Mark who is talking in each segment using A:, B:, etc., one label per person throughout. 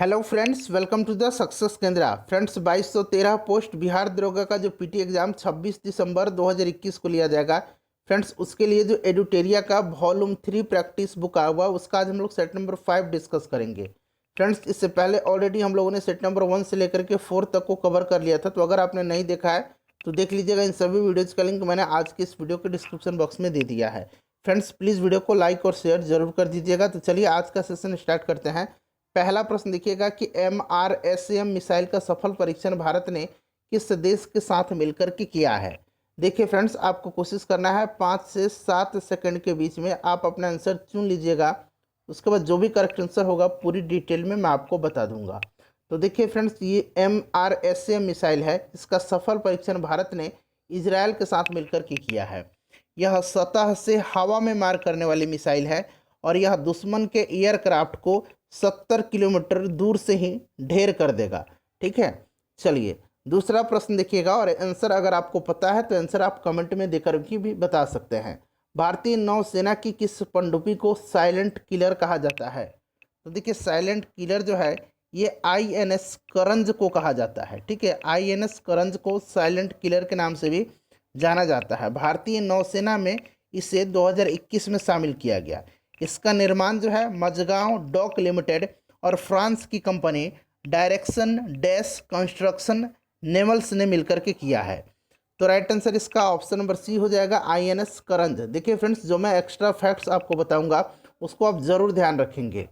A: Hello friends, welcome to the success Kendra. Friends, 2213 post Bihar दरोगा का जो पीटी एग्जाम 26 दिसंबर 2021 को लिया जाएगा। फ्रेंड्स, उसके लिए जो एडुटेरिया का वॉल्यूम 3 प्रैक्टिस बुक आया हुआ उसका आज हम लोग सेट नंबर 5 डिस्कस करेंगे। फ्रेंड्स, इससे पहले ऑलरेडी हम लोगों ने सेट नंबर 1 से लेकर के 4 तक को कवर कर लिया था, तो अगर आपने नहीं देखा है तो देख लीजिएगा। इन सभी वीडियोज़ का लिंक मैंने आज की इस वीडियो के डिस्क्रिप्शन बॉक्स में दे दिया है। फ्रेंड्स, प्लीज़ वीडियो को लाइक और शेयर जरूर कर दीजिएगा। तो चलिए आज का सेशन स्टार्ट करते हैं। पहला प्रश्न देखिएगा कि MRSAM मिसाइल का सफल परीक्षण भारत ने किस देश के साथ मिलकर के किया है। देखिए फ्रेंड्स, आपको कोशिश करना है 5 से 7 सेकंड के बीच में आप अपना आंसर चुन लीजिएगा। उसके बाद जो भी करेक्ट आंसर होगा पूरी डिटेल में मैं आपको बता दूंगा। तो देखिए फ्रेंड्स, ये MRSAM मिसाइल है, इसका सफल परीक्षण भारत ने इजराइल के साथ मिलकर के किया है। यह सतह से हवा में मार करने वाली मिसाइल है और यह दुश्मन के एयरक्राफ्ट को 70 किलोमीटर दूर से ही ढेर कर देगा। ठीक है, चलिए दूसरा प्रश्न देखिएगा और आंसर अगर आपको पता है तो आंसर आप कमेंट में देकर भी बता सकते हैं। भारतीय नौसेना की किस पनडुब्बी को साइलेंट किलर कहा जाता है। तो देखिए, साइलेंट किलर जो है ये INS करंज को कहा जाता है। ठीक है, INS करंज को साइलेंट किलर के नाम से भी जाना जाता है। भारतीय नौसेना में इसे 2021 में शामिल किया गया। इसका निर्माण जो है मजगांव डॉक लिमिटेड और फ्रांस की कंपनी डायरेक्शन डैश कंस्ट्रक्शन नेवल्स ने मिलकर के किया है। तो राइट आंसर इसका ऑप्शन नंबर सी हो जाएगा, INS करंज। देखिए फ्रेंड्स, जो मैं एक्स्ट्रा फैक्ट्स आपको बताऊंगा उसको आप जरूर ध्यान रखेंगे।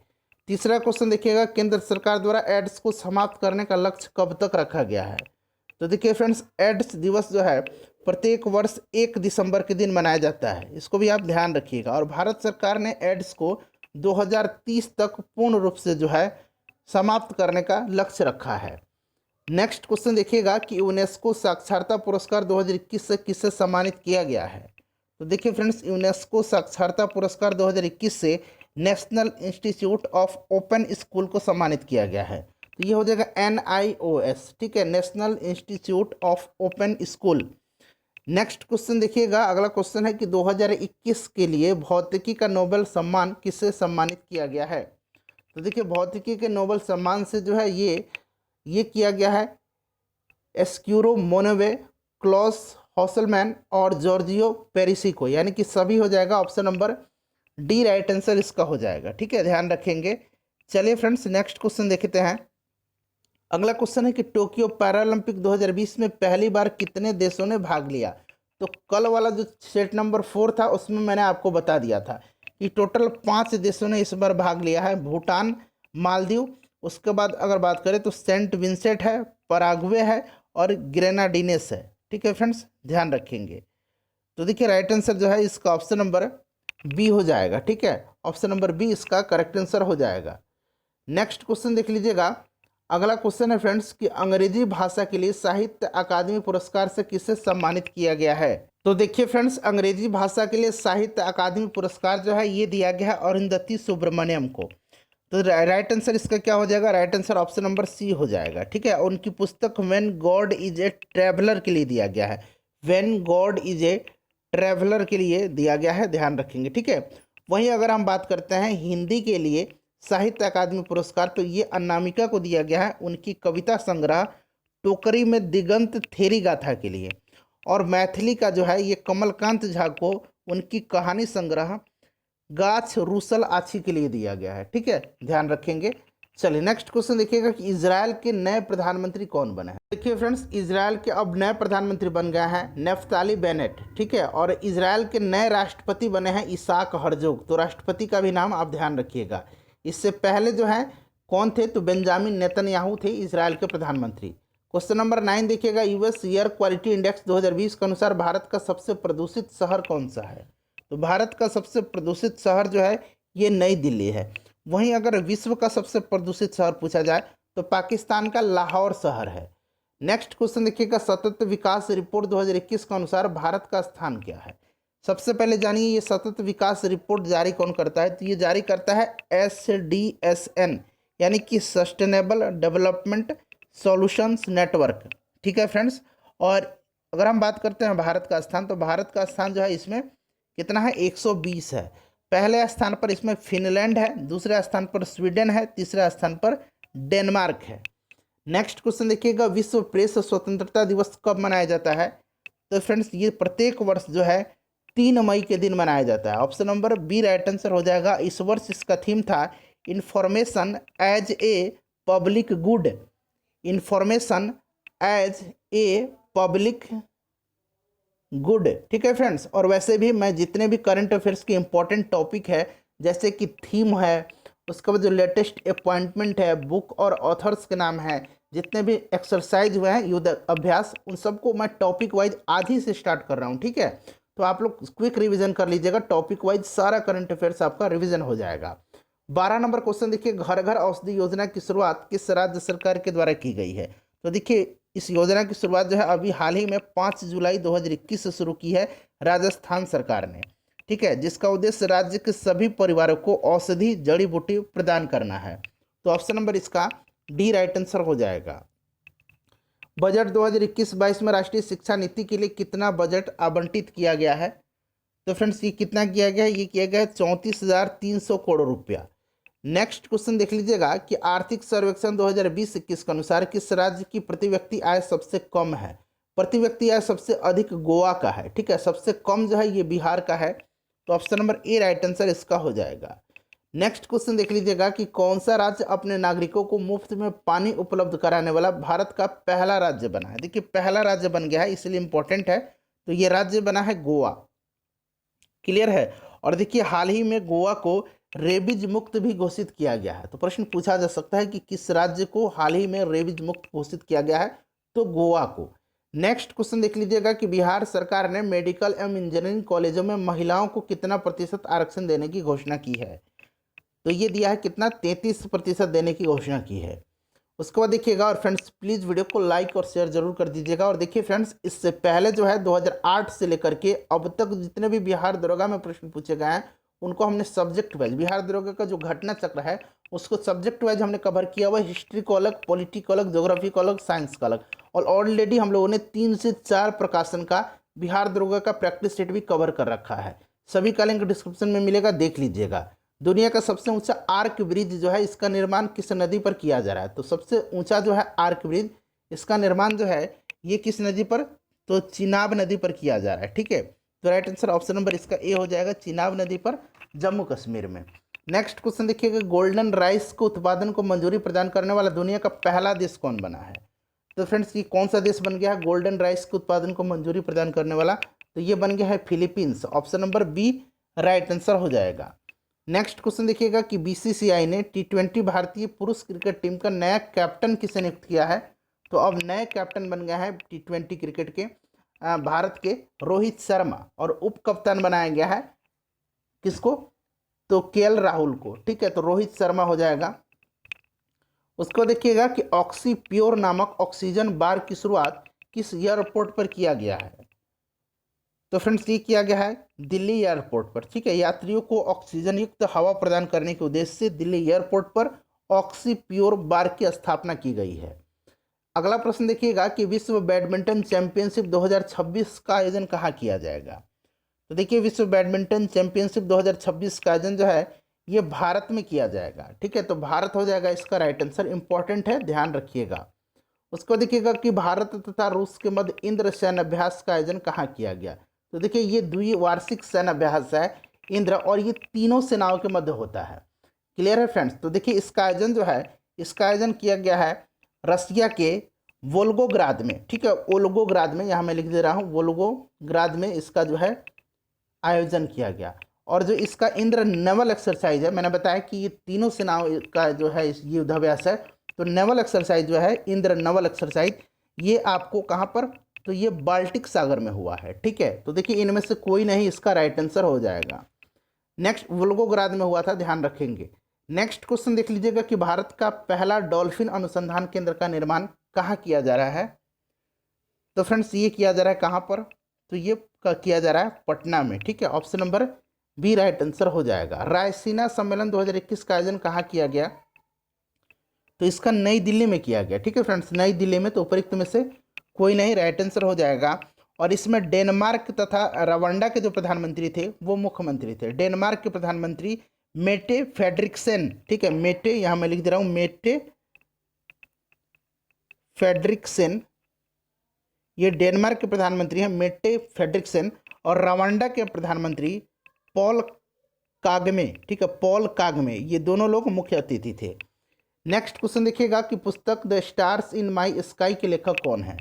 A: तीसरा क्वेश्चन देखिएगा, केंद्र सरकार द्वारा एड्स को समाप्त करने का लक्ष्य कब तक रखा गया है। तो देखिए फ्रेंड्स, एड्स दिवस जो है प्रत्येक वर्ष 1 दिसंबर के दिन मनाया जाता है, इसको भी आप ध्यान रखिएगा। और भारत सरकार ने एड्स को 2030 तक पूर्ण रूप से जो है समाप्त करने का लक्ष्य रखा है। नेक्स्ट क्वेश्चन देखिएगा कि यूनेस्को साक्षरता पुरस्कार 2021 से किससे सम्मानित किया गया है। तो देखिए फ्रेंड्स, यूनेस्को साक्षरता पुरस्कार 2021 से national institute of open school को सम्मानित किया गया है। तो ये हो जाएगा NIOS। ठीक है, national institute of open school. Next question देखिएगा, अगला क्वेश्चन है कि 2021 के लिए भौतिकी का नोबेल सम्मान किससे सम्मानित किया गया है। तो देखिए, भौतिकी के नोबेल सम्मान से जो है ये किया गया है एस्क्यूरो मोनेवे, क्लॉस हॉसलमैन और जॉर्जियो पेरिसी को, यानी कि सभी हो जाएगा option number D right answer इसका हो जाएगा। ठीक है, ध्यान रखेंगे। चलिए फ्रेंड्स, नेक्स्ट क्वेश्चन देखते हैं। अगला क्वेश्चन है कि टोक्यो पैरालंपिक 2020 में पहली बार कितने देशों ने भाग लिया। तो कल वाला जो सेट नंबर 4 था उसमें मैंने आपको बता दिया था कि टोटल 5 देशों ने इस बार भाग लिया है। भूटान, मालदीव, उसके बाद अगर बात करें तो सेंट विंसेंट है, पराग्वे है और ग्रेनाडीनेस है। ठीक है फ्रेंड्स, ध्यान रखेंगे। तो देखिए, राइट आंसर जो है इसका ऑप्शन नंबर बी हो जाएगा। ठीक है, ऑप्शन नंबर बी इसका करेक्ट आंसर हो जाएगा। नेक्स्ट क्वेश्चन देख लीजिएगा। अगला क्वेश्चन है फ्रेंड्स कि अंग्रेजी भाषा के लिए साहित्य अकादमी पुरस्कार से किसे सम्मानित किया गया है। तो देखिए फ्रेंड्स, अंग्रेजी भाषा के लिए साहित्य अकादमी पुरस्कार जो है ये दिया गया है अरुंधति सुब्रमण्यम को। तो राइट आंसर इसका क्या हो जाएगा, right answer option number C हो जाएगा। ठीक है, उनकी पुस्तक when God is a traveller के लिए दिया गया है। When God is a traveller के लिए दिया गया है, ध्यान रखेंगे। ठीक है, वहीं अगर हम बात करते हैं हिंदी के लिए साहित्य अकादमी पुरस्कार, तो ये अनामिका को दिया गया है उनकी कविता संग्रह टोकरी में दिगंत थेरी गाथा के लिए। और मैथिली का जो है ये कमलकांत झा को उनकी कहानी संग्रह गाछ रूसल आछी के लिए दिया गया है। ठीक है, ध्यान रखेंगे। चलिए नेक्स्ट क्वेश्चन देखिएगा कि इजराइल के नए प्रधानमंत्री कौन बने हैं। देखिए फ्रेंड्स, इजराइल के अब नए प्रधानमंत्री बन गए हैं नेफ्ताली बेनेट। ठीक है, और इजराइल के नए राष्ट्रपति बने हैं इसाक हर्जोग। तो राष्ट्रपति का भी नाम आप ध्यान रखिएगा। इससे पहले जो है कौन थे, तो बेंजामिन नेतन्याहू थे इजराइल के प्रधानमंत्री। क्वेश्चन नंबर 9 देखिएगा, US एयर क्वालिटी इंडेक्स 2020 के अनुसार भारत का सबसे प्रदूषित शहर कौन सा है। तो भारत का सबसे प्रदूषित शहर जो है ये नई दिल्ली है। वहीं अगर विश्व का सबसे प्रदूषित शहर पूछा जाए तो पाकिस्तान का लाहौर शहर है। नेक्स्ट क्वेश्चन देखिएगा, सतत विकास रिपोर्ट 2021 के अनुसार भारत का स्थान क्या है। सबसे पहले जानिए ये सतत विकास रिपोर्ट जारी कौन करता है। तो ये जारी करता है SDSN, यानी कि सस्टेनेबल डेवलपमेंट सॉल्यूशंस नेटवर्क। ठीक है फ्रेंड्स, और अगर हम बात करते हैं भारत का स्थान, तो भारत का स्थान जो है इसमें कितना है, 120 है। पहले स्थान पर इसमें फिनलैंड है, दूसरे स्थान पर स्वीडन है, तीसरे स्थान पर डेनमार्क है। नेक्स्ट क्वेश्चन देखिएगा, विश्व प्रेस स्वतंत्रता दिवस कब मनाया जाता है? तो फ्रेंड्स ये प्रत्येक वर्ष जो है 3 मई के दिन मनाया जाता है। Option number B right answer हो जाएगा। इस वर्ष इसका थीम था information as a public good. Information as a public good, ठीक है फ्रेंड्स। और वैसे भी मैं जितने भी करंट अफेयर्स के इंपॉर्टेंट टॉपिक है, जैसे कि थीम है, उसके बाद जो लेटेस्ट अपॉइंटमेंट है, बुक और ऑथर्स के नाम है, जितने भी एक्सरसाइज हुए हैं युद्ध अभ्यास, उन सबको मैं टॉपिक वाइज आज ही से स्टार्ट कर रहा हूँ, ठीक है। तो आप लोग क्विक रिवीजन कर लीजिएगा, टॉपिक वाइज सारा करंट अफेयर्स आपका रिवीजन हो जाएगा। 12 नंबर क्वेश्चन देखिए, घर घर औषधि योजना की शुरुआत किस राज्य सरकार के द्वारा की गई है? तो देखिए इस योजना की शुरुआत जो है अभी हाल ही में 5 जुलाई 2021 से शुरू की है राजस्थान सरकार ने, ठीक है, जिसका उद्देश्य राज्य के सभी परिवारों को औषधि जड़ी बूटी प्रदान करना है। तो ऑप्शन नंबर इसका डी राइट आंसर हो जाएगा। बजट 2021-22 में राष्ट्रीय शिक्षा नीति के लिए कितना बजट आवंटित किया गया है? तो फ्रेंड्स ये कितना किया गया है? ये किया गया है 34,300 करोड़ रुपया। नेक्स्ट क्वेश्चन देख लीजिएगा कि आर्थिक सर्वेक्षण 2020-21 के अनुसार किस राज्य की प्रति व्यक्ति आय सबसे कम है? प्रति व्यक्ति आय सबसे अधिक गोवा का है, ठीक है, सबसे कम जो है ये बिहार का है। तो ऑप्शन नंबर ए राइट आंसर इसका हो जाएगा। नेक्स्ट क्वेश्चन देख लीजिएगा कि कौन सा राज्य अपने नागरिकों को मुफ्त में पानी उपलब्ध कराने वाला भारत का पहला राज्य बना है? देखिए पहला राज्य बन गया है, इसलिए इंपॉर्टेंट है। तो ये राज्य बना है गोवा, क्लियर है। और देखिए हाल ही में गोवा को रेबीज मुक्त भी घोषित किया गया है। तो प्रश्न पूछा जा सकता है कि किस राज्य को हाल ही में रेबीज मुक्त घोषित किया गया है? तो गोवा को। नेक्स्ट क्वेश्चन देख लीजिएगा कि बिहार सरकार ने मेडिकल एवं इंजीनियरिंग कॉलेजों में महिलाओं को कितना प्रतिशत आरक्षण देने की घोषणा की है? तो ये दिया है कितना, 33% देने की घोषणा की है। उसके बाद देखिएगा, और फ्रेंड्स प्लीज़ वीडियो को लाइक और शेयर जरूर कर दीजिएगा। और देखिए फ्रेंड्स, इससे पहले जो है 2008 से लेकर के अब तक जितने भी बिहार दरोगा में प्रश्न पूछे गए हैं उनको हमने सब्जेक्ट वाइज, बिहार दरोगा का जो घटना चक्र है उसको सब्जेक्ट वाइज हमने कवर किया हुआ है। हिस्ट्री को अलग, पॉलिटी को अलग, ज्योग्राफी को अलग, साइंस का अलग। और ऑलरेडी हम लोगों ने 3 से 4 प्रकाशन का बिहार दरोगा का प्रैक्टिस सेट भी कवर कर रखा है। सभी का लिंक डिस्क्रिप्शन में मिलेगा, देख लीजिएगा। दुनिया का सबसे ऊंचा आर्क ब्रिज जो है इसका निर्माण किस नदी पर किया जा रहा है? तो सबसे ऊंचा जो है आर्क ब्रिज, इसका निर्माण जो है ये किस नदी पर? तो चिनाब नदी पर किया जा रहा है, ठीक है। तो राइट आंसर ऑप्शन नंबर इसका ए हो जाएगा, चिनाब नदी पर, जम्मू कश्मीर में। नेक्स्ट क्वेश्चन देखिएगा, गोल्डन राइस को उत्पादन को मंजूरी प्रदान करने वाला दुनिया का पहला देश कौन बना है? तो फ्रेंड्स ये कौन सा देश बन गया है गोल्डन राइस के उत्पादन को मंजूरी प्रदान करने वाला? तो ये बन गया है Philippines. Option number B right answer हो जाएगा। नेक्स्ट क्वेश्चन देखिएगा कि बीसीसीआई ने T20 भारतीय पुरुष क्रिकेट टीम का नया कैप्टन किसे नियुक्त किया है? तो अब नए कैप्टन बन गया है T20 क्रिकेट के भारत के रोहित शर्मा, और उप कप्तान बनाया गया है किसको? तो केएल राहुल को, ठीक है। तो रोहित शर्मा हो जाएगा। उसको देखिएगा कि ऑक्सी प्योर नामक ऑक्सीजन बार की शुरुआत किस एयरपोर्ट पर किया गया है? तो फ्रेंड्स ये किया गया है दिल्ली एयरपोर्ट पर, ठीक है। यात्रियों को ऑक्सीजन युक्त हवा प्रदान करने के उद्देश्य से दिल्ली एयरपोर्ट पर ऑक्सी प्योर बार की स्थापना की गई है। अगला प्रश्न देखिएगा कि विश्व बैडमिंटन चैंपियनशिप 2026 का आयोजन कहाँ किया जाएगा? तो देखिए विश्व बैडमिंटन चैंपियनशिप 2026 का आयोजन जो है ये भारत में किया जाएगा, ठीक है। तो भारत हो जाएगा इसका राइट आंसर, इंपॉर्टेंट है, ध्यान रखिएगा। उसको देखिएगा कि भारत तथा रूस के मध्य इंद्र सैन्य अभ्यास का आयोजन कहाँ किया गया? तो देखिए ये द्विवार्षिक सैन्य अभ्यास है इंद्र, और ये तीनों सेनाओं के मध्य होता है, क्लियर है फ्रेंड्स। तो देखिए इसका आयोजन जो है, इसका आयोजन किया गया है रसिया के वोल्गोग्राद में, ठीक है, वोल्गोग्राद में, यहाँ मैं लिख दे रहा हूँ वोल्गोग्राद में इसका जो है आयोजन किया गया। और जो इसका इंद्र नेवल एक्सरसाइज है, मैंने बताया कि ये तीनों सेनाओं का जो है ये युद्धाभ्यास है। तो नेवल एक्सरसाइज जो है इंद्र नेवल एक्सरसाइज, ये आपको कहाँ पर? तो ये बाल्टिक सागर में हुआ है, ठीक है। तो देखिए इनमें से कोई नहीं इसका राइट आंसर हो जाएगा। नेक्स्ट वोल्गोग्राद में हुआ था, ध्यान रखेंगे। नेक्स्ट क्वेश्चन देख लीजिएगा कि भारत का पहला डॉल्फिन अनुसंधान केंद्र का निर्माण कहाँ किया जा रहा है? तो फ्रेंड्स ये किया जा रहा है कहाँ पर? तो ये किया जा रहा है पटना में, ठीक है। Option number B right answer हो जाएगा। रायसीना सम्मेलन 2021 का आयोजन कहाँ किया गया? तो इसका नई दिल्ली में किया गया, ठीक है फ्रेंड्स, नई दिल्ली में। तो उपरोक्त में से कोई नहीं, राइट आंसर हो जाएगा। और इसमें डेनमार्क तथा रवांडा के जो प्रधानमंत्री थे वो मुख्यमंत्री थे। डेनमार्क के प्रधानमंत्री मेटे फ्रेडरिक्सेन, ठीक है, मेटे, यहाँ मैं लिख दे रहा हूँ मेटे फेड्रिक्सेन, ये डेनमार्क के प्रधानमंत्री हैं मेटे फेड्रिक्सेन, और रवांडा के प्रधानमंत्री पॉल कागमे, ठीक है, पॉल कागमे, ये दोनों लोग मुख्य अतिथि थे। नेक्स्ट क्वेश्चन देखिएगा कि पुस्तक the stars in my sky के लेखक कौन है?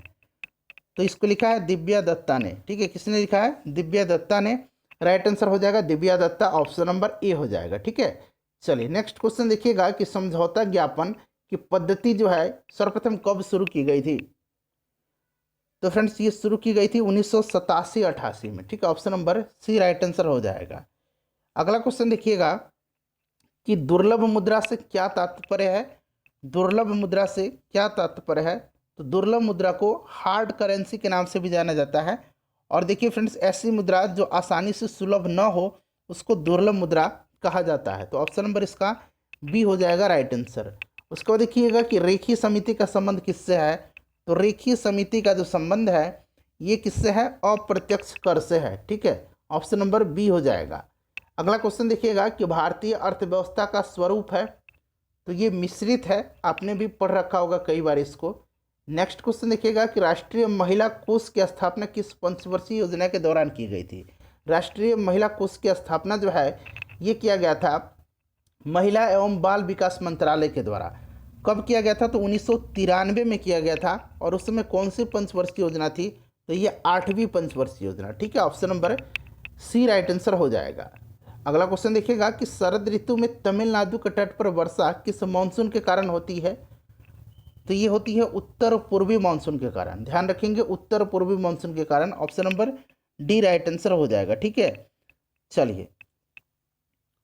A: तो इसको लिखा है दिव्या दत्ता ने, ठीक है, किसने लिखा है? दिव्या दत्ता ने। राइट आंसर हो जाएगा Divya Dutta, option number A हो जाएगा, ठीक है। चलिए नेक्स्ट क्वेश्चन देखिएगा कि समझौता ज्ञापन की पद्धति जो है सर्वप्रथम कब शुरू की गई थी? तो फ्रेंड्स ये शुरू की गई थी 1987-88 में, ठीक है, option number C right answer हो जाएगा। अगला क्वेश्चन देखिएगा कि दुर्लभ मुद्रा से क्या तात्पर्य है? दुर्लभ मुद्रा से क्या तात्पर्य है? तो दुर्लभ मुद्रा को हार्ड करेंसी के नाम से भी जाना जाता है। और देखिए फ्रेंड्स, ऐसी मुद्रा जो आसानी से सुलभ न हो उसको दुर्लभ मुद्रा कहा जाता है। तो ऑप्शन नंबर इसका बी हो जाएगा राइट आंसर। उसके बाद देखिएगा कि रेखीय समिति का संबंध किससे है? तो रेखीय समिति का जो संबंध है ये किससे है? अप्रत्यक्ष कर से है, ठीक है, ऑप्शन नंबर बी हो जाएगा। अगला क्वेश्चन देखिएगा कि भारतीय अर्थव्यवस्था का स्वरूप है, तो ये मिश्रित है, आपने भी पढ़ रखा होगा कई बार इसको। नेक्स्ट क्वेश्चन देखिएगा कि राष्ट्रीय महिला कोष की स्थापना किस पंचवर्षीय योजना के दौरान की गई थी? राष्ट्रीय महिला कोष की स्थापना जो है ये किया गया था महिला एवं बाल विकास मंत्रालय के द्वारा। कब किया गया था? तो 1993 में किया गया था। और उस समय कौन सी पंचवर्षीय योजना थी? तो ये 8वीं पंचवर्षीय योजना, ठीक है, option number C right answer हो जाएगा। अगला क्वेश्चन देखिएगा कि शरद ऋतु में तमिलनाडु के तट पर वर्षा किस मानसून के कारण होती है? तो ये होती है उत्तर पूर्वी मानसून के कारण, ध्यान रखेंगे, उत्तर पूर्वी मानसून के कारण, option number D right answer हो जाएगा, ठीक है। चलिए,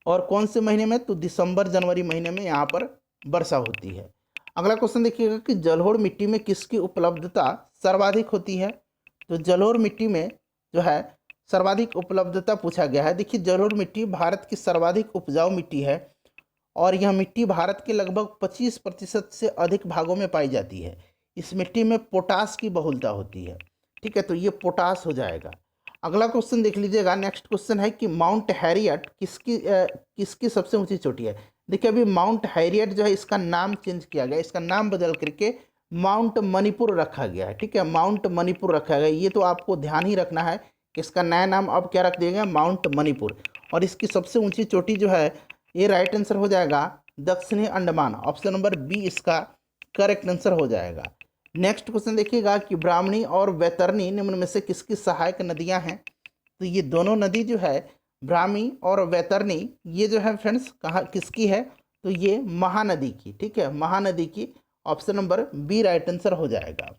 A: और कौन से महीने में? तो दिसंबर जनवरी महीने में यहाँ पर वर्षा होती है। अगला क्वेश्चन देखिएगा कि जलोढ़ मिट्टी में किसकी उपलब्धता सर्वाधिक होती है? तो जलोढ़ मिट्टी में जो है सर्वाधिक उपलब्धता पूछा गया है। देखिए, जलोढ़ मिट्टी भारत की सर्वाधिक उपजाऊ मिट्टी है और यह मिट्टी भारत के लगभग 25% से अधिक भागों में पाई जाती है। इस मिट्टी में पोटास की बहुलता होती है, ठीक है, तो ये पोटास हो जाएगा। अगला क्वेश्चन देख लीजिएगा। नेक्स्ट क्वेश्चन है कि माउंट हैरियट किसकी सबसे ऊंची चोटी है? देखिए, अभी माउंट हैरियट जो है इसका नाम चेंज किया गया, इसका नाम बदल करके माउंट मणिपुर रखा गया है, ठीक है, माउंट मणिपुर रखा गया। ये तो आपको ध्यान ही रखना है कि इसका नया नाम अब क्या रख दिया गया? माउंट मणिपुर। और इसकी सबसे ऊंची चोटी जो है ये राइट आंसर हो जाएगा दक्षिणी अंडमान, ऑप्शन नंबर बी इसका करेक्ट आंसर हो जाएगा। नेक्स्ट क्वेश्चन देखिएगा कि ब्राह्मणी और वैतरणी निम्न में से किसकी सहायक नदियां हैं? तो ये दोनों नदी जो है ब्राह्मणी और वैतरणी, ये जो है फ्रेंड्स कहाँ किसकी है? तो ये महानदी की, ठीक है, महानदी की, option number B right answer हो जाएगा।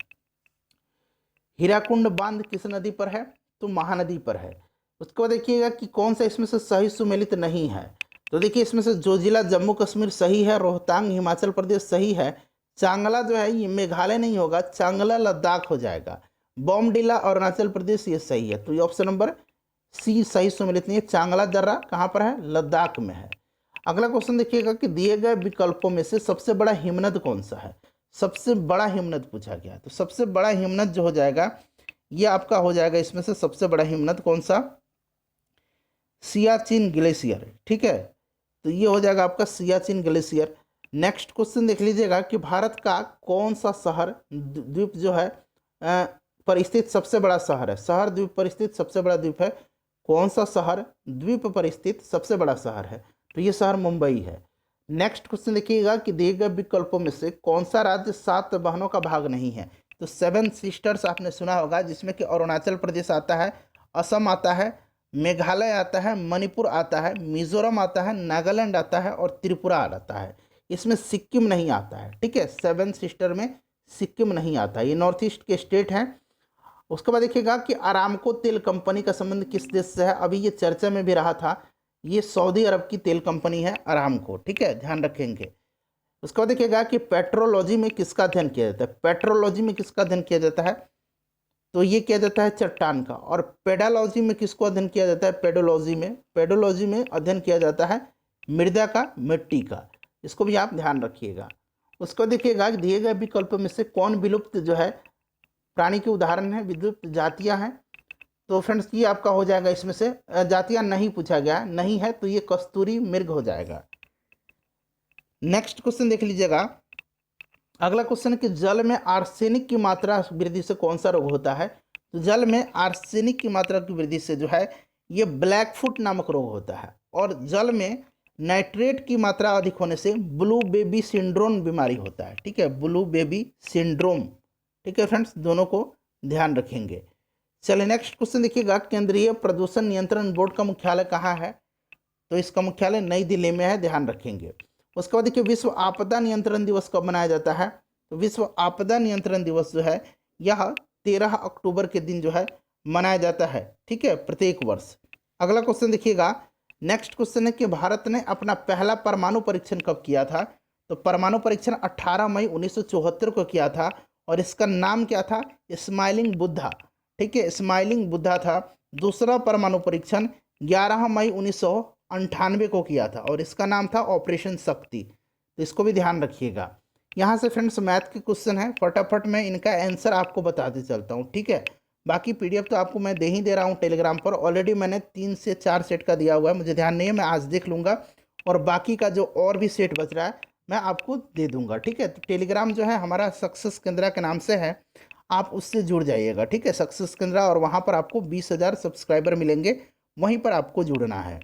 A: हीराकुंड बांध किस नदी पर है? तो महानदी पर है। उसके बाद देखिएगा कि कौन सा इसमें से सही सुमेलित नहीं है? तो देखिए, इसमें से जोजिला जम्मू कश्मीर सही है, रोहतांग हिमाचल प्रदेश सही है, चांगला जो है ये मेघालय नहीं होगा, चांगला लद्दाख हो जाएगा, बॉमडिला अरुणाचल प्रदेश ये सही है। तो ये ऑप्शन नंबर सी सही सुमेलित नहीं है, चांगला दर्रा कहाँ पर है? लद्दाख में है। अगला क्वेश्चन देखिएगा कि दिए गए विकल्पों में से सबसे बड़ा हिमनद कौन सा है? सबसे बड़ा हिमनद पूछा गया, तो सबसे बड़ा हिमनद जो हो जाएगा ये आपका हो जाएगा इसमें से सबसे बड़ा हिमनद कौन सा? सियाचिन ग्लेशियर, ठीक है, तो ये हो जाएगा आपका सियाचिन ग्लेशियर। नेक्स्ट क्वेश्चन देख लीजिएगा कि भारत का कौन सा शहर द्वीप जो है पर स्थित सबसे बड़ा शहर है? शहर द्वीप पर स्थित सबसे बड़ा द्वीप है, कौन सा शहर द्वीप पर स्थित सबसे बड़ा शहर है? तो ये शहर मुंबई है। नेक्स्ट क्वेश्चन देखिएगा कि दिए गए विकल्पों में से कौन सा राज्य 7 बहनों का भाग नहीं है? तो 7 सिस्टर्स आपने सुना होगा, जिसमें कि अरुणाचल प्रदेश आता है, असम आता है, मेघालय आता है, मणिपुर आता है, मिजोरम आता है, नागालैंड आता है और त्रिपुरा आता है। इसमें सिक्किम नहीं आता है, ठीक है, 7 सिस्टर में सिक्किम नहीं आता, ये नॉर्थ ईस्ट के स्टेट हैं। उसके बाद देखिएगा कि अरामको तेल कंपनी का संबंध किस देश से है? अभी ये चर्चा में भी रहा था, ये सऊदी अरब की तेल कंपनी है अरामको, ठीक है, ध्यान रखेंगे। उसके बाद देखिएगा कि पेट्रोलॉजी में किसका अध्ययन किया जाता है? पेट्रोलॉजी में किसका अध्ययन किया जाता है? तो ये किया जाता है चट्टान का। और पेडोलॉजी में किसको अध्ययन किया जाता है? पेडोलॉजी में अध्ययन किया जाता है मृदा का, मिट्टी का, इसको भी आप ध्यान रखिएगा। उसको देखिएगा कि दिए गए विकल्पों में से कौन विलुप्त जो है प्राणी के उदाहरण है, विलुप्त जातियां हैं? तो फ्रेंड्स ये आपका हो जाएगा, इसमें से जातियां नहीं पूछा गया, नहीं है, तो ये कस्तूरी मृग हो जाएगा। नेक्स्ट क्वेश्चन देख लीजिएगा अगला क्वेश्चन है कि जल में आर्सेनिक की मात्रा वृद्धि से कौन सा रोग होता है? तो जल में आर्सेनिक की मात्रा की वृद्धि से जो है ये ब्लैक फुट नामक रोग होता है। और जल में नाइट्रेट की मात्रा अधिक होने से ब्लू बेबी सिंड्रोम बीमारी होता है। ठीक है, ब्लू बेबी सिंड्रोम। ठीक है फ्रेंड्स, दोनों को ध्यान रखेंगे। चलिए नेक्स्ट क्वेश्चन देखिएगा, केंद्रीय प्रदूषण नियंत्रण बोर्ड का मुख्यालय कहाँ है? तो इसका मुख्यालय नई दिल्ली में है, ध्यान रखेंगे। उसके बाद देखिए, विश्व आपदा नियंत्रण दिवस कब मनाया जाता है? तो विश्व आपदा नियंत्रण दिवस जो है यह 13 अक्टूबर के दिन जो है मनाया जाता है। ठीक है, प्रत्येक वर्ष। अगला क्वेश्चन देखिएगा, नेक्स्ट क्वेश्चन है कि भारत ने अपना पहला परमाणु परीक्षण कब किया था? तो परमाणु परीक्षण 18 मई 1974 को किया था और इसका नाम क्या था? स्माइलिंग बुद्धा। ठीक है, स्माइलिंग बुद्धा था। दूसरा परमाणु परीक्षण 11 मई 1998 को किया था और इसका नाम था ऑपरेशन शक्ति। तो इसको भी ध्यान रखिएगा। यहाँ से फ्रेंड्स मैथ के क्वेश्चन है, फटाफट मैं इनका आंसर आपको बताते चलता हूँ। ठीक है, बाकी पीडीएफ तो आपको मैं दे ही दे रहा हूँ टेलीग्राम पर। ऑलरेडी मैंने 3 से 4 सेट का दिया हुआ है, मुझे ध्यान नहीं है, मैं आज देख लूँगा और बाकी का जो और भी सेट बच रहा है मैं आपको दे दूंगा। ठीक है, तो टेलीग्राम जो है हमारा सक्सेस केंद्रा के नाम से है, आप उससे जुड़ जाइएगा। ठीक है, सक्सेस केंद्रा, और वहाँ पर आपको 20,000 सब्सक्राइबर मिलेंगे, वहीं पर आपको जुड़ना है।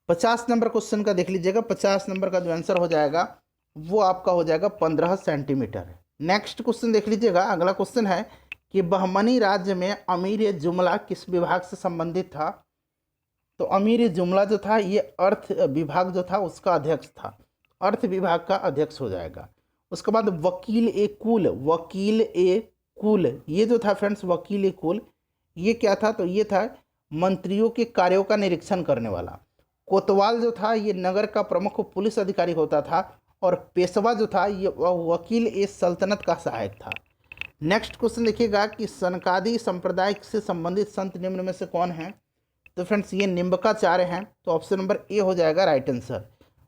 A: 50 नंबर क्वेश्चन का देख लीजिएगा। 50 नंबर का जो आंसर हो जाएगा वो आपका हो जाएगा 15 सेंटीमीटर। नेक्स्ट क्वेश्चन देख लीजिएगा। अगला क्वेश्चन है कि बहमनी राज्य में अमीर जुमला किस विभाग से संबंधित था? तो अमीर जुमला जो था ये अर्थ विभाग जो था उसका अध्यक्ष था, अर्थ विभाग का अध्यक्ष हो जाएगा। उसके बाद वकील ए कुल, वकील ए कुल ये जो था फ्रेंड्स, वकील ए कुल ये क्या था? तो ये था मंत्रियों के कार्यों का निरीक्षण करने वाला। कोतवाल जो था ये नगर का प्रमुख पुलिस अधिकारी होता था और पेशवा जो था ये वकील ए सल्तनत का सहायक था। नेक्स्ट क्वेश्चन देखिएगा कि सनकादी संप्रदाय से संबंधित संत निम्न में से कौन है? तो फ्रेंड्स ये निम्बकाचार्य हैं, तो ऑप्शन नंबर ए हो जाएगा राइट आंसर।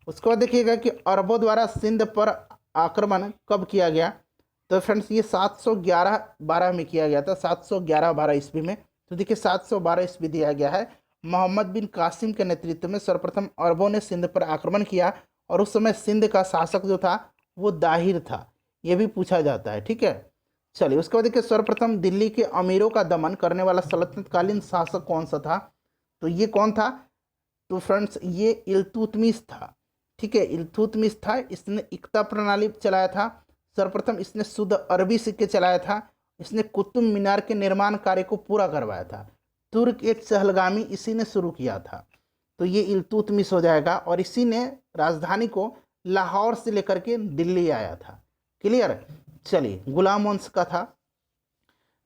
A: उसके बाद देखिएगा कि अरबों द्वारा सिंध पर आक्रमण कब किया गया? तो फ्रेंड्स ये 711-12 में किया गया था, 711-12 ईस्वी में। तो देखिए 712 ईस्वी दिया गया है। मोहम्मद बिन कासिम के नेतृत्व में सर्वप्रथम अरबों ने सिंध पर आक्रमण किया और उस समय सिंध का शासक जो था वो दाहिर था, ये भी पूछा जाता है। ठीक है, चलिए उसके बाद देखिए सर्वप्रथम दिल्ली के अमीरों का दमन करने वाला सल्तनतकालीन शासक कौन सा था? तो ये कौन था? तो फ्रेंड्स ये इल्तुतमिश था। ठीक है, इल्तुतमिश था, इसने इक्ता प्रणाली चलाया था। सर्वप्रथम इसने शुद्ध अरबी सिक्के चलाया था। इसने कुतुब मीनार के निर्माण कार्य को पूरा करवाया था। तुर्क एक चहलगामी इसी ने शुरू किया था। तो ये इल्तुतमिश हो जाएगा और इसी ने राजधानी को लाहौर से लेकर के दिल्ली आया था। क्लियर? चलिए गुलाम वंश का था।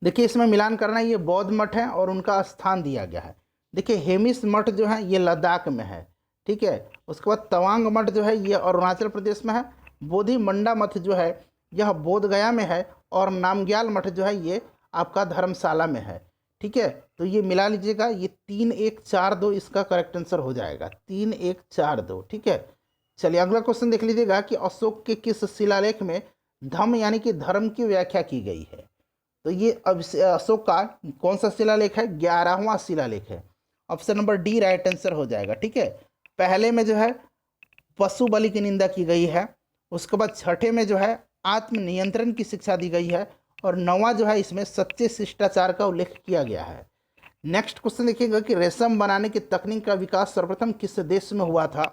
A: देखिए इसमें मिलान करना, ये बौद्ध मठ है और उनका स्थान दिया गया है। देखिए हेमिस मठ जो है ये लद्दाख में है। ठीक है, उसके बाद तवांग मठ जो है ये अरुणाचल प्रदेश में है। बोधि मंडा मठ जो है यह बोध गया में है और नामग्याल मठ जो है ये आपका धर्मशाला में है। ठीक है, तो ये मिला लीजिएगा, ये 3142 इसका करेक्ट आंसर हो जाएगा, 3142। ठीक है, चलिए अगला क्वेश्चन देख लीजिएगा कि अशोक के किस शिलालेख में धम्म यानी कि धर्म की व्याख्या की गई है? तो ये अब अशोक का कौन सा शिलालेख है? 11वां शिलालेख है। Option number D right answer हो जाएगा। ठीक है, पहले में जो है पशु बलि की निंदा की गई है। उसके बाद छठे में जो है आत्म नियंत्रण की शिक्षा दी गई है और 9वां जो है इसमें सच्चे शिष्टाचार का उल्लेख किया गया है। नेक्स्ट क्वेश्चन देखिएगा कि रेशम बनाने की तकनीक का विकास सर्वप्रथम किस देश में हुआ था?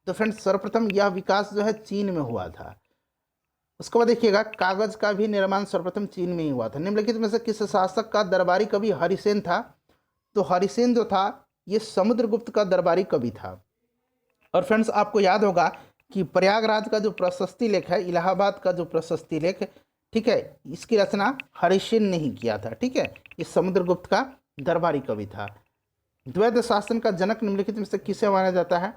A: तो फ्रेंड्स सर्वप्रथम यह विकास जो है चीन में हुआ था। उसके बाद देखिएगा कागज का भी निर्माण सर्वप्रथम चीन में ही हुआ था। निम्नलिखित में से किस शासक का दरबारी कवि हरिसेन था? तो हरिसेन जो था ये समुद्रगुप्त का दरबारी कवि था। और फ्रेंड्स आपको याद होगा कि प्रयागराज का जो प्रशस्ति लेख है, इलाहाबाद का जो प्रशस्ति लेख, ठीक है, इसकी रचना हरिसेन ने ही किया था। ठीक है, ये समुद्रगुप्त का दरबारी कवि था। द्वैध शासन का जनक निम्नलिखित में से किसे माना जाता है?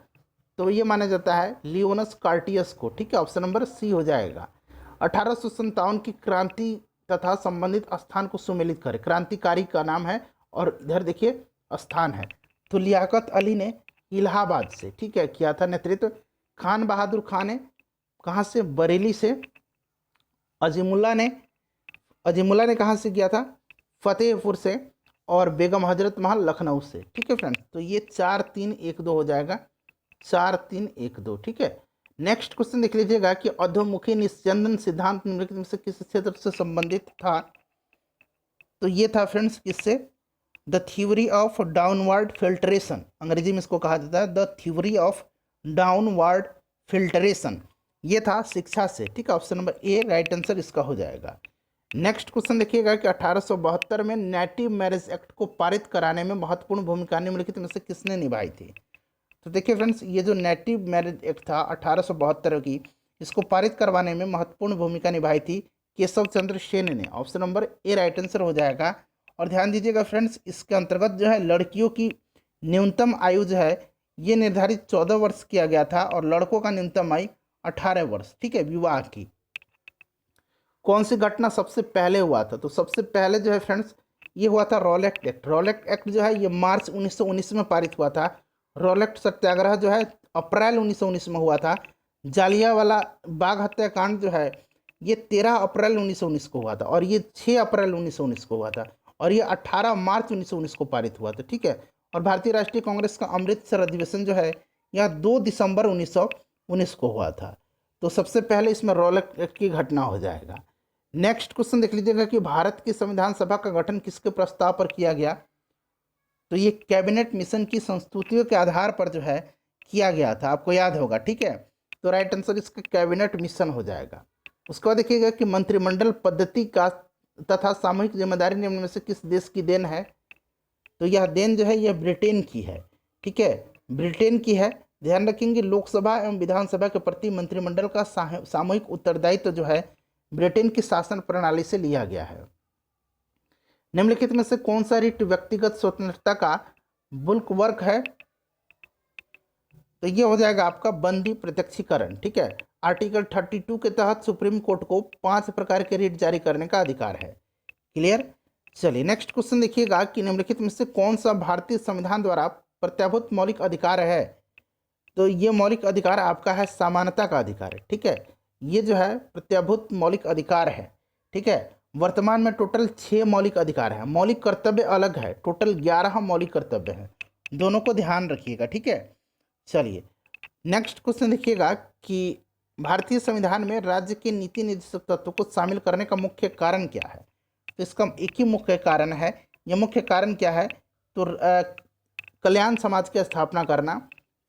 A: तो ये माना जाता है लियोनस कार्टियस को। ठीक है, ऑप्शन नंबर सी हो जाएगा। 1857 की क्रांति तथा संबंधित स्थान को सुमेलित करे। क्रांतिकारी का नाम है और इधर देखिए स्थान है। तो लियाकत अली ने इलाहाबाद से, ठीक है, किया था नेतृत्व। खान बहादुर खान ने कहाँ से? बरेली से। अजीमुल्ला ने कहाँ से किया था? फतेहपुर से। और बेगम हजरत महल लखनऊ से। ठीक है फ्रेंड्स, तो ये 4-3-1-2 हो जाएगा, 4-3-1-2। ठीक है, नेक्स्ट क्वेश्चन देख लीजिएगा कि अधोमुखी निस्यंदन सिद्धांत निम्नलिखित में से किस क्षेत्र से संबंधित था। तो ये था फ्रेंड्स किससे, the theory of downward filtration, अंग्रेजी में इसको कहा जाता है the theory of downward filtration, ये था शिक्षा से। ठीक है, ऑप्शन नंबर ए राइट आंसर इसका हो जाएगा। नेक्स्ट क्वेश्चन देखिएगा कि 1872 में नेटिव मैरिज एक्ट को पारित कराने में महत्वपूर्ण भूमिका निम्नलिखित में से किसने निभाई थी। तो देखिए फ्रेंड्स, ये जो नेटिव मैरिज एक्ट था 1872 की, इसको पारित करवाने में महत्वपूर्ण भूमिका निभाई थी केशव चंद्र सेन ने। ऑप्शन नंबर ए राइट आंसर हो जाएगा। और ध्यान दीजिएगा फ्रेंड्स, इसके अंतर्गत जो है लड़कियों की न्यूनतम आयु जो है ये निर्धारित 14 वर्ष किया गया था और लड़कों का न्यूनतम आयु 18 वर्ष। ठीक है, विवाह की। कौन सी घटना सबसे पहले हुआ था, तो सबसे पहले जो है फ्रेंड्स ये हुआ था रॉलेट एक्ट। रॉलेट एक्ट जो है ये मार्च 1919 में पारित हुआ था। रॉलेट सत्याग्रह जो है अप्रैल 1919 में हुआ था। जालियांवाला बाग हत्याकांड जो है ये 13 अप्रैल 1919 को हुआ था और ये 6 अप्रैल 1919 को हुआ था और ये 18 मार्च 1919 को पारित हुआ था। ठीक है, और भारतीय राष्ट्रीय कांग्रेस का अमृतसर अधिवेशन जो है यह 2 दिसंबर 1919 को हुआ था। तो सबसे पहले इसमें रॉलेट एक्ट की घटना हो जाएगा। नेक्स्ट क्वेश्चन देख लीजिएगा कि भारत की संविधान सभा का गठन किसके प्रस्ताव पर किया गया। तो ये कैबिनेट मिशन की संस्तुतियों के आधार पर जो है किया गया था, आपको याद होगा। ठीक है, तो राइट आंसर इसका कैबिनेट मिशन हो जाएगा। उसके बाद देखिएगा कि मंत्रिमंडल पद्धति का तथा सामूहिक जिम्मेदारी निम्न में से किस देश की देन है। तो यह देन जो है यह ब्रिटेन की है। ठीक है, ब्रिटेन की है। ध्यान रखेंगे लोकसभा एवं विधानसभा के प्रति मंत्रिमंडल का सामूहिक उत्तरदायित्व जो है ब्रिटेन की शासन प्रणाली से लिया गया है। निम्नलिखित में से कौन सा रिट व्यक्तिगत स्वतंत्रता का बुल्कवर्क है। तो ये हो जाएगा आपका बंदी प्रत्यक्षीकरण। ठीक है, आर्टिकल 32 के तहत सुप्रीम कोर्ट को 5 प्रकार के रिट जारी करने का अधिकार है। क्लियर। चलिए नेक्स्ट क्वेश्चन देखिएगा कि निम्नलिखित में से कौन सा भारतीय संविधान द्वारा प्रत्याभूत मौलिक अधिकार है। तो ये मौलिक अधिकार आपका है समानता का अधिकार है। ठीक है, ये जो है प्रत्याभूत मौलिक अधिकार है। ठीक है, वर्तमान में टोटल 6 मौलिक अधिकार हैं। मौलिक कर्तव्य अलग है, टोटल 11 मौलिक कर्तव्य हैं, दोनों को ध्यान रखिएगा। ठीक है, चलिए नेक्स्ट क्वेश्चन देखिएगा कि भारतीय संविधान में राज्य के नीति निर्देशक तत्वों को शामिल करने का मुख्य कारण क्या है। तो इसका एक ही मुख्य कारण है। यह मुख्य कारण क्या है, तो कल्याण समाज की स्थापना करना।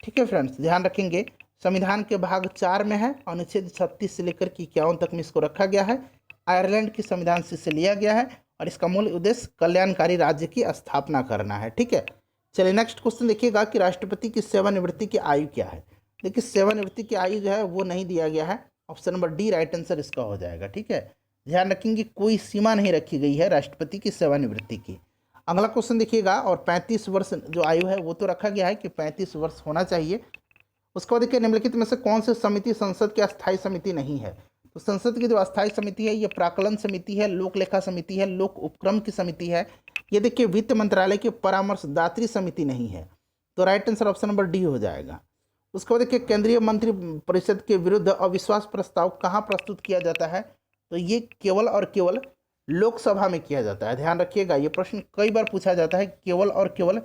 A: ठीक है फ्रेंड्स, ध्यान रखेंगे संविधान के भाग 4 में है, अनुच्छेद 36 से लेकर 51 तक में इसको रखा गया है। आयरलैंड की संविधान से लिया गया है और इसका मूल उद्देश्य कल्याणकारी राज्य की स्थापना करना है। ठीक है, चलिए नेक्स्ट क्वेश्चन देखिएगा कि राष्ट्रपति की सेवानिवृत्ति की आयु क्या है। देखिए सेवानिवृत्ति की आयु जो है वो नहीं दिया गया है। Option number D right answer इसका हो जाएगा। ठीक है, ध्यान रखेंगे कोई सीमा नहीं रखी गई है राष्ट्रपति की सेवानिवृत्ति की। अगला क्वेश्चन देखिएगा, और 35 वर्ष जो आयु है वो तो रखा गया है कि 35 वर्ष होना चाहिए। उसके बाद देखिए निम्नलिखित में से कौन सी समिति संसद की अस्थायी समिति नहीं है। तो संसद की जो अस्थायी समिति है ये प्राक्कलन समिति है, लोक लेखा समिति है, लोक उपक्रम की समिति है। ये देखिए वित्त मंत्रालय की परामर्शदात्री समिति नहीं है। तो right answer option number D हो जाएगा। उसके बाद देखिए केंद्रीय मंत्री परिषद के विरुद्ध अविश्वास प्रस्ताव कहाँ प्रस्तुत किया जाता है। तो ये केवल और केवल लोकसभा में किया जाता है। ध्यान रखिएगा, ये प्रश्न कई बार पूछा जाता है, केवल और केवल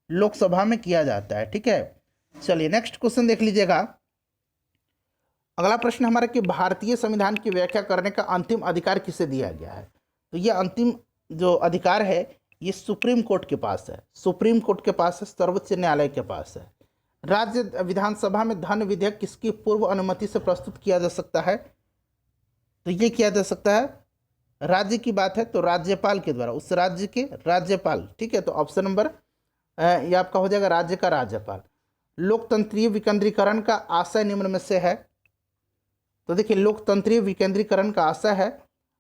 A: लोकसभा में किया जाता है। ठीक है, चलिए नेक्स्ट क्वेश्चन देख लीजिएगा। अगला प्रश्न हमारा कि भारतीय संविधान की व्याख्या करने का अंतिम अधिकार किसे दिया गया है। तो ये अंतिम जो अधिकार है ये सुप्रीम कोर्ट के पास है। सुप्रीम कोर्ट के पास है, सर्वोच्च न्यायालय के पास है। राज्य विधानसभा में धन विधेयक किसकी पूर्व अनुमति से प्रस्तुत किया जा सकता है। तो ये किया जा सकता है, राज्य की बात है तो राज्यपाल के द्वारा, उस राज्य के राज्यपाल। ठीक है, तो ऑप्शन नंबर ये आपका हो जाएगा राज्य का राज्यपाल। लोकतंत्रीय विकेंद्रीकरण का आशय निम्न में से है। तो देखिए लोकतंत्रीय विकेंद्रीकरण का आशय है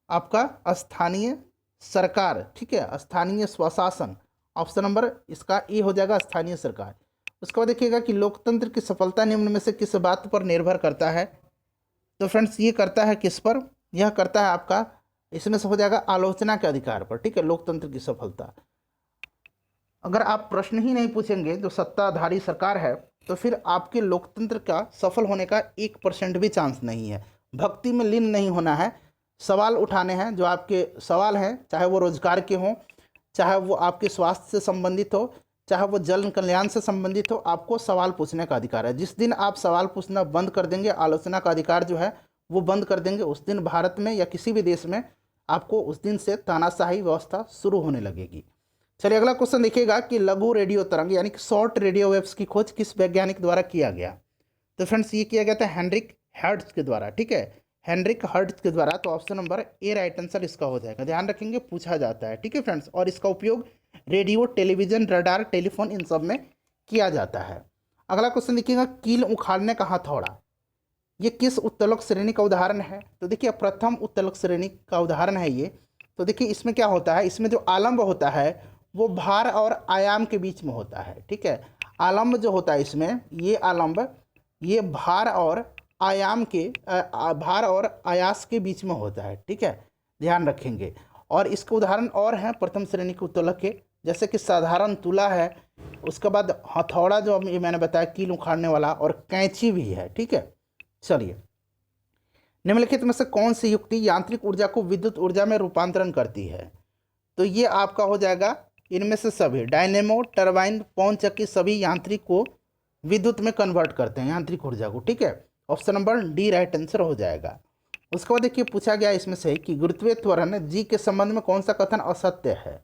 A: आपका स्थानीय सरकार। ठीक है, स्थानीय स्वशासन। ऑप्शन नंबर इसका ए हो जाएगा स्थानीय सरकार। उसके बाद देखिएगा कि लोकतंत्र की सफलता निम्न में से किस बात पर निर्भर करता है। तो फ्रेंड्स ये करता है किस पर, यह करता है आपका, इसमें से हो जाएगा आलोचना के अधिकार पर। ठीक है, लोकतंत्र की सफलता। अगर आप प्रश्न ही नहीं पूछेंगे जो सत्ताधारी सरकार है तो फिर आपके लोकतंत्र का सफल होने का 1% भी चांस नहीं है। भक्ति में लीन नहीं होना है, सवाल उठाने हैं। जो आपके सवाल हैं चाहे वो रोजगार के हों, चाहे वो आपके स्वास्थ्य से संबंधित हो, चाहे वो जन कल्याण से संबंधित हो, आपको सवाल पूछने का अधिकार है। जिस दिन आप सवाल पूछना बंद कर देंगे, आलोचना का अधिकार जो है वो बंद कर देंगे, उस दिन भारत में या किसी भी देश में आपको उस दिन से तानाशाही व्यवस्था शुरू होने लगेगी। चलिए अगला क्वेश्चन देखिएगा कि लघु रेडियो तरंग यानी कि शॉर्ट रेडियो वेव्स की खोज किस वैज्ञानिक द्वारा किया गया। तो फ्रेंड्स ये किया गया था हेनरिक हर्ट्ज के द्वारा, ठीक है, हेनरिक हर्ट्ज के द्वारा। तो ऑप्शन नंबर ए राइट आंसर इसका हो जाएगा। ध्यान रखेंगे पूछा जाता है, ठीक है फ्रेंड्स, और इसका उपयोग रेडियो, टेलीविजन, रडार, टेलीफोन इन सब में किया जाता है। अगला क्वेश्चन देखिएगा कील उखाड़ने का हथौड़ा, ये किस उत्तोलक श्रेणी का उदाहरण है। तो देखिए प्रथम उत्तोलक श्रेणी का उदाहरण है ये। तो देखिए इसमें क्या होता है, इसमें जो आलम्ब होता है वो भार और आयाम के बीच में होता है, ठीक है। आलम्ब जो होता है इसमें, ये आलम्ब ये भार और आयाम के भार और आयास के बीच में होता है, ठीक है, ध्यान रखेंगे। और इसके उदाहरण और हैं प्रथम श्रेणी के उत्तोलक के, जैसे कि साधारण तुला है, उसके बाद हथौड़ा जो ये मैंने बताया कील उखाड़ने वाला, और कैंची भी है, ठीक है। चलिए निम्नलिखित में से कौन सी युक्ति यांत्रिक ऊर्जा को विद्युत ऊर्जा में रूपांतरण करती है। तो ये आपका हो जाएगा इनमें से सभी, डायनेमो, टरबाइन, पवन चक्की, सभी यांत्रिक को विद्युत में कन्वर्ट करते हैं, यांत्रिक ऊर्जा को, ठीक है। Option number D right answer हो जाएगा। उसके बाद देखिए पूछा गया इसमें से कि गुरुत्वीय त्वरण जी के संबंध में कौन सा कथन असत्य है।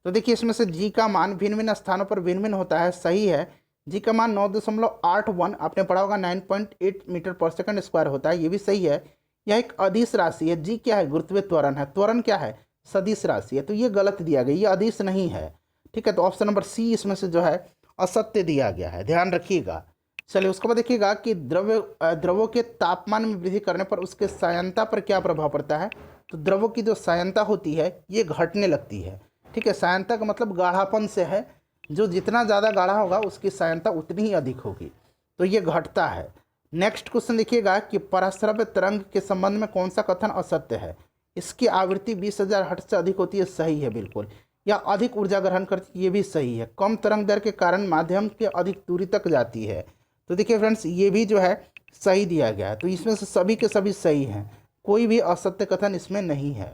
A: तो देखिए इसमें से जी का मान भिन्न भिन्न स्थानों पर भिन्न भिन्न होता है, सही है। जी का मान 9.81 आपने पढ़ा होगा 9.8 मीटर पर सेकंड स्क्वायर होता है, ये भी सही है। यह एक अदिश राशि है। जी क्या है, गुरुत्वीय त्वरण है। त्वरण क्या है, सदिश राशि है। तो ये गलत दिया गया, ये अदिश नहीं है, ठीक है। तो ऑप्शन नंबर सी इसमें से जो है असत्य दिया गया है, ध्यान रखिएगा। चलिए उसके बाद देखिएगा कि द्रव्यों के तापमान में वृद्धि करने पर उसके सायनता पर क्या प्रभाव पड़ता है। तो द्रव्यों की जो सायनता होती है ये घटने लगती है, ठीक है। सायनता का मतलब गाढ़ापन से है, जो जितना ज़्यादा गाढ़ा होगा उसकी सायनता उतनी ही अधिक होगी, तो ये घटता है। नेक्स्ट क्वेश्चन देखिएगा कि पराश्रव्य तरंग के संबंध में कौन सा कथन असत्य है। इसकी आवृत्ति 20,000 हर्ट्ज से अधिक होती है, सही है बिल्कुल। या अधिक ऊर्जा ग्रहण करती है, ये भी सही है। कम तरंग दर के कारण माध्यम के अधिक दूरी तक जाती है। तो देखिए फ्रेंड्स ये भी जो है सही दिया गया है। तो इसमें से सभी के सभी सही हैं, कोई भी असत्य कथन इसमें नहीं है।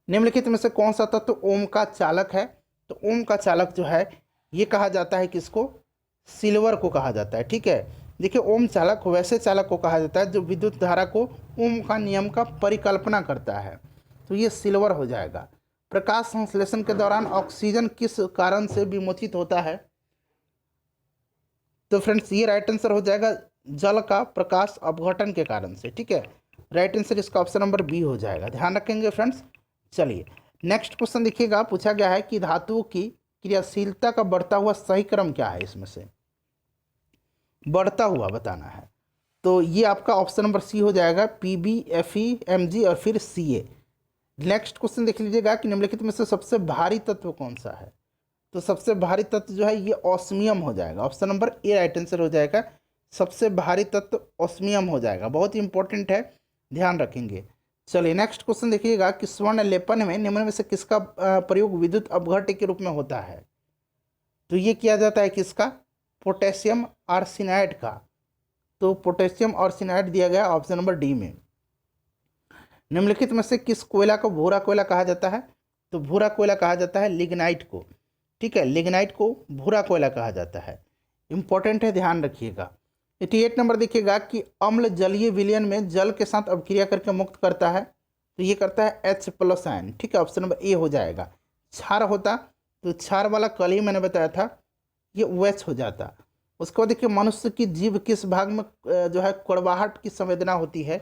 A: निम्नलिखित में से कौन सा तत्व ओम का चालक है। तो ओम का चालक जो है ये कहा जाता है किसको, सिल्वर को कहा जाता है, ठीक है। देखिए ओम चालक वैसे चालक को कहा जाता है जो विद्युत धारा को ओम का नियम का परिकल्पना करता है, तो ये सिल्वर हो जाएगा। प्रकाश संश्लेषण के दौरान ऑक्सीजन किस कारण से विमोचित होता है। तो फ्रेंड्स ये राइट आंसर हो जाएगा जल का प्रकाश अपघटन के कारण से, ठीक है। राइट आंसर इसका ऑप्शन नंबर बी हो जाएगा, ध्यान रखेंगे फ्रेंड्स। चलिए नेक्स्ट क्वेश्चन देखिएगा, पूछा गया है कि धातुओं की क्रियाशीलता का बढ़ता हुआ सही क्रम क्या है। इसमें से बढ़ता हुआ बताना है, तो ये आपका ऑप्शन नंबर सी हो जाएगा, पीबी, एफई, एमजी और फिर सीए। नेक्स्ट क्वेश्चन देख लीजिएगा कि निम्नलिखित में से सबसे भारी तत्व कौन सा है। तो सबसे भारी तत्व जो है ये ऑस्मियम हो जाएगा, ऑप्शन नंबर ए राइट आंसर हो जाएगा। सबसे भारी तत्व ऑस्मियम हो जाएगा, बहुत ही इंपॉर्टेंट है, ध्यान रखेंगे। चलिए नेक्स्ट क्वेश्चन देखिएगा कि स्वर्ण लेपन में निम्न में से किसका प्रयोग विद्युत अपघट्य के रूप में होता है। तो ये किया जाता है किसका, पोटेशियम आर्सेनाइड का। तो पोटेशियम आर्सेनाइड दिया गया ऑप्शन नंबर डी में। निम्नलिखित में से किस कोयला को भूरा कोयला कहा जाता है। तो भूरा कोयला कहा जाता है लिग्नाइट को, ठीक है, लिग्नाइट को भूरा कोयला कहा जाता है, इंपॉर्टेंट है, ध्यान रखिएगा। 88 नंबर देखिएगा कि अम्ल जलीय विलयन में जल के साथ अभिक्रिया करके मुक्त करता है। तो ये करता है H+ आयन, ठीक है, ऑप्शन नंबर ए हो जाएगा। क्षार होता तो क्षार वाला कल ही मैंने बताया था, ये OH हो जाता। उसके बाद देखिए मनुष्य की जीभ किस भाग में जो है कड़वाहट की संवेदना होती है।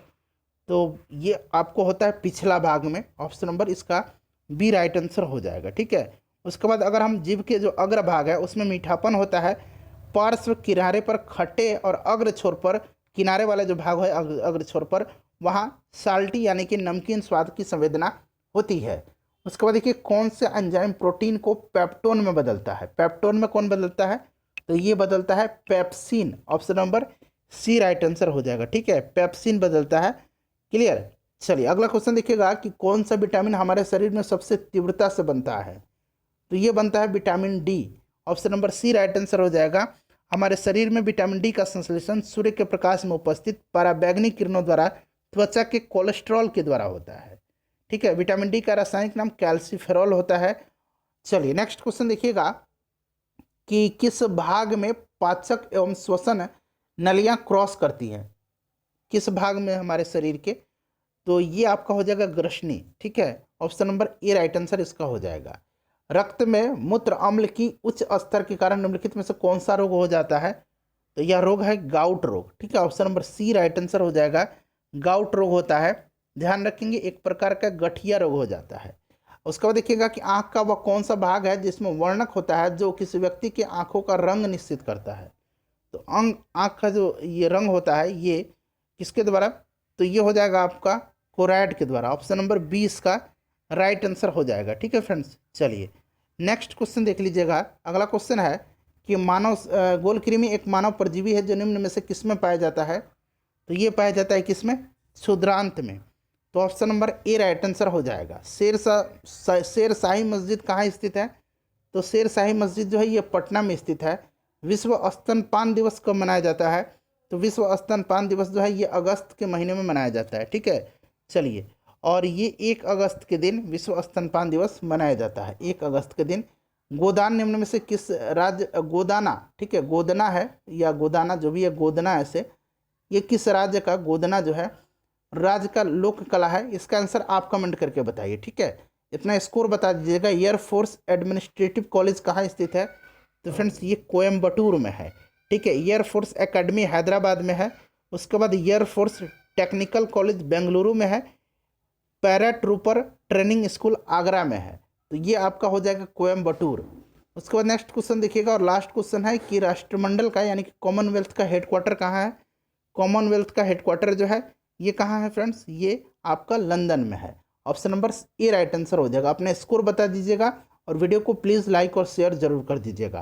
A: तो ये आपको होता है पिछला भाग में, ऑप्शन नंबर इसका बी राइट आंसर हो जाएगा, ठीक है। उसके बाद अगर हम जीभ के जो अग्र भाग है उसमें मीठापन होता है, पार्श्व किनारे पर खट्टे और अग्र छोर पर किनारे वाला जो भाग है अग्र छोर पर वहाँ साल्टी यानी कि नमकीन स्वाद की संवेदना होती है। उसके बाद देखिए कौन से एंजाइम प्रोटीन को पेप्टोन में बदलता है। पेप्टोन में कौन बदलता है, तो ये बदलता है pepsin, option number C right answer हो जाएगा, ठीक है, पेप्सिन बदलता है, क्लियर। चलिए अगला क्वेश्चन देखिएगा कि कौन सा विटामिन हमारे शरीर में सबसे तीव्रता से बनता है। तो ये बनता है vitamin D, option number C right answer हो जाएगा। हमारे शरीर में विटामिन डी का संश्लेषण सूर्य के प्रकाश में उपस्थित पराबैंगनी किरणों द्वारा त्वचा के कोलेस्ट्रॉल के द्वारा होता है, ठीक है। विटामिन डी का रासायनिक नाम कैल्सीफेरॉल होता है। चलिए नेक्स्ट क्वेश्चन देखिएगा कि किस भाग में पाचक एवं श्वसन नलियां क्रॉस करती हैं, किस भाग में हमारे शरीर के, तो ये आपका हो जाएगा ग्रसनी। ठीक है, ऑप्शन नंबर ए राइट आंसर इसका हो जाएगा। रक्त में मूत्र अम्ल की उच्च स्तर के कारण निम्नलिखित में से कौन सा रोग हो जाता है, तो यह रोग है गाउट रोग। ठीक है, option number C right answer हो जाएगा, गाउट रोग होता है। ध्यान रखेंगे, एक प्रकार का गठिया रोग हो जाता है। उसके बाद देखिएगा कि आंख का वह कौन सा भाग है जिसमें वर्णक होता है जो किसी व्यक्ति के आंखों का रंग निश्चित करता है। तो आंख का जो ये रंग होता है ये किसके द्वारा, तो ये हो जाएगा आपका कोराइड के द्वारा। ऑप्शन नंबर 20 का राइट आंसर हो जाएगा। ठीक है फ्रेंड्स, चलिए नेक्स्ट क्वेश्चन देख लीजिएगा। अगला क्वेश्चन है कि मानव गोलकृमि एक मानव परजीवी है जो निम्न में से किसमें पाया जाता है, तो ये पाया जाता है किसमें, क्षुद्रांत में। तो ऑप्शन नंबर ए राइट आंसर हो जाएगा। शेर शाही मस्जिद कहाँ स्थित है, तो शेर शाही मस्जिद जो है ये पटना में स्थित है। विश्व स्तनपान दिवस कब मनाया जाता है, तो विश्व स्तनपान दिवस जो है ये अगस्त के महीने में मनाया जाता है। ठीक है, चलिए, और ये 1 अगस्त के दिन विश्व स्तनपान दिवस मनाया जाता है, 1 अगस्त के दिन। गोदान निम्न में से किस राज्य, गोदाना, ठीक है, गोदना है या गोदाना जो भी है, गोदना ऐसे, ये किस राज्य का गोदना जो है राज्य का लोक कला है, इसका आंसर आप कमेंट करके बताइए। ठीक है, इतना स्कोर बता दीजिएगा। एयरफोर्स एडमिनिस्ट्रेटिव कॉलेज कहाँ स्थित है, तो फ्रेंड्स ये कोयम्बटूर में है। ठीक है, एयरफोर्स एकेडमी हैदराबाद में है। उसके बाद एयरफोर्स टेक्निकल कॉलेज बेंगलुरु में है। Para trooper training school Agra में है। तो ये आपका हो जाएगा कोयम्बटूर। उसके बाद नेक्स्ट क्वेश्चन देखिएगा और लास्ट क्वेश्चन है कि राष्ट्रमंडल का यानी कि कॉमनवेल्थ का हेडक्वार्टर कहाँ है। कॉमनवेल्थ का हेडक्वार्टर जो है ये कहाँ है फ्रेंड्स, ये आपका लंदन में है। ऑप्शन नंबर ए राइट आंसर हो जाएगा। अपना स्कोर बता दीजिएगा और वीडियो को प्लीज़ लाइक और शेयर जरूर कर दीजिएगा।